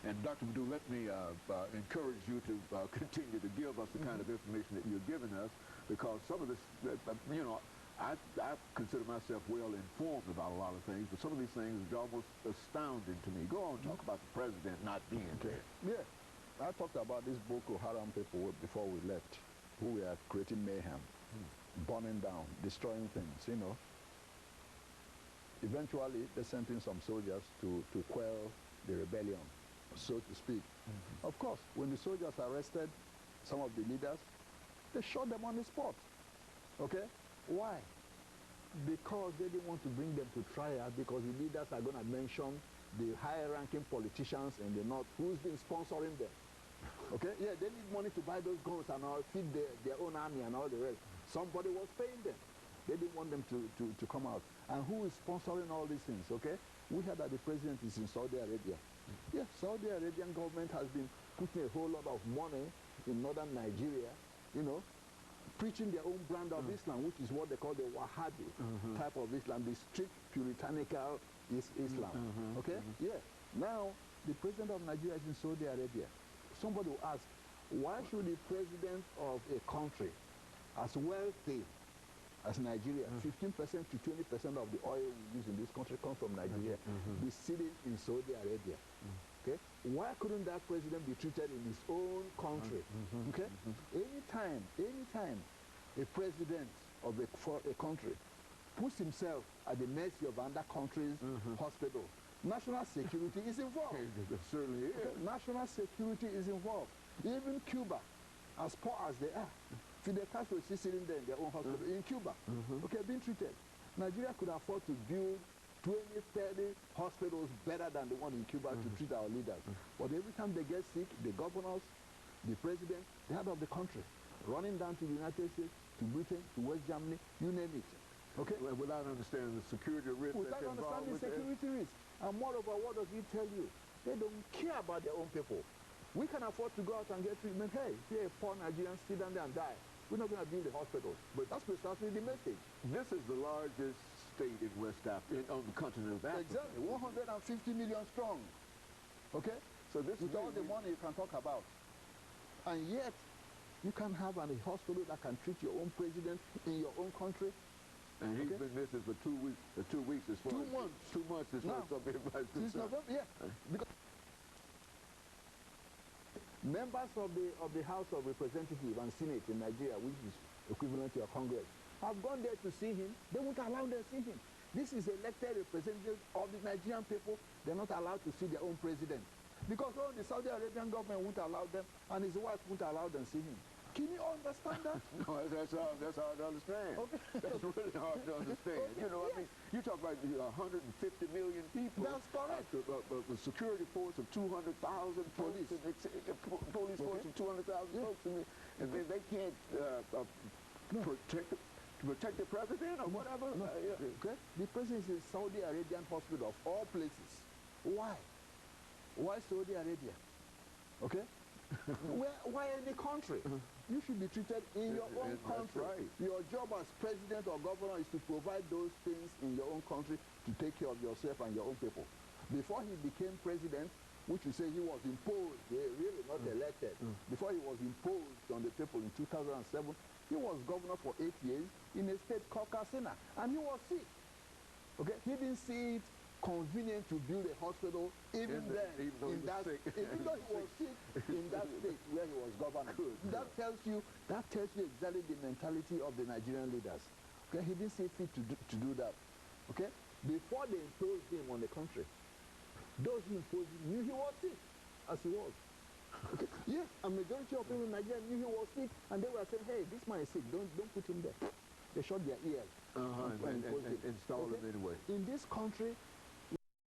And Dr. Madu, let me encourage you to continue to give us the kind of information that you're giving us, because some of this, you know, I consider myself well informed about a lot of things, but some of these things are almost astounding to me. Go on, talk about the president not being there. Yeah, I talked about these Boko Haram people before we left, who were creating mayhem, burning down, destroying things, you know. Eventually, they sent in some soldiers to quell the rebellion, so to speak. Of course, when the soldiers arrested some of the leaders, they shot them on the spot. Okay? Why? Because they didn't want to bring them to trial, because the leaders are going to mention the high-ranking politicians in the north who's been sponsoring them. Okay? Yeah, they need money to buy those guns and all, feed their own army and all the rest. Somebody was paying them. They didn't want them to come out. And who is sponsoring all these things, okay? We heard that the president is in Saudi Arabia. Yes, Saudi Arabian government has been putting a whole lot of money in northern Nigeria, you know, preaching their own brand of Islam, which is what they call the Wahhabi type of Islam, the strict puritanical Islam. Okay? Yeah. Now, the president of Nigeria is in Saudi Arabia. Somebody will ask, why should the president of a country as wealthy as Nigeria, 15% to 20% of the oil we use in this country comes from Nigeria, be sitting in Saudi Arabia? Okay? Why couldn't that president be treated in his own country? Okay? Anytime a president of a country puts himself at the mercy of another country's hospital, national security is involved. It certainly is. Okay? National security is involved. Even Cuba, as poor as they are, Fidel Castro is sitting there in their own hospital in Cuba, okay, being treated. Nigeria could afford to build 20, 30 hospitals better than the one in Cuba to treat our leaders. But every time they get sick, the governors, the president, the head of the country, running down to the United States, to Britain, to West Germany, you name it. Okay? Without understanding the security risk that's involved with the security risk. And moreover, what does he tell you? They don't care about their own people. We can afford to go out and get treatment. Hey, if you're a poor Nigerian, sit down there and die. We're not going to build a hospital. But that's precisely the message. This is the largest state in West Africa, on the continent of Africa. Exactly, 150 million strong. Okay? So this with all the money you can talk about. And yet, you can have a hospital that can treat your own president in your own country. And he's been missing for 2 weeks. 2 weeks as far 2 months. 2 months as far as everybody's concerned. Since November, yeah. Because members of the House of Representatives and Senate in Nigeria, which is equivalent to your Congress, have gone there to see him. They won't allow them to see him. This is elected representatives of the Nigerian people. They're not allowed to see their own president. Because the Saudi Arabian government won't allow them, and his wife won't allow them to see him. Can you understand that? No, that's hard to understand. Okay. That's really hard to understand. Okay. You know, I mean, you talk about 150 million people. That's correct. A security force of 200,000 police. Police force of 200,000 folks, and then they can't protect the president or whatever. No. Okay. The president is in Saudi Arabian hospital of all places. Why? Why Saudi Arabia? Okay. Why any country? You should be treated in your own country. Right. Your job as president or governor is to provide those things in your own country to take care of yourself and your own people. Before he became president, which you say he was imposed, really not elected, before he was imposed on the people in 2007, he was governor for 8 years in a state called Katsina, and he was sick. Okay, he didn't see it convenient to build a hospital even though he was sick in that state where he was governor. That tells you exactly the mentality of the Nigerian leaders. Okay, he didn't see fit to do that. Okay, before they imposed him on the country, those who imposed him knew he was sick, as he was. Okay, yeah, a majority of people in Nigeria knew he was sick, and they were saying, "Hey, this man is sick. Don't put him there." They shut their ears and install him anyway. In this country,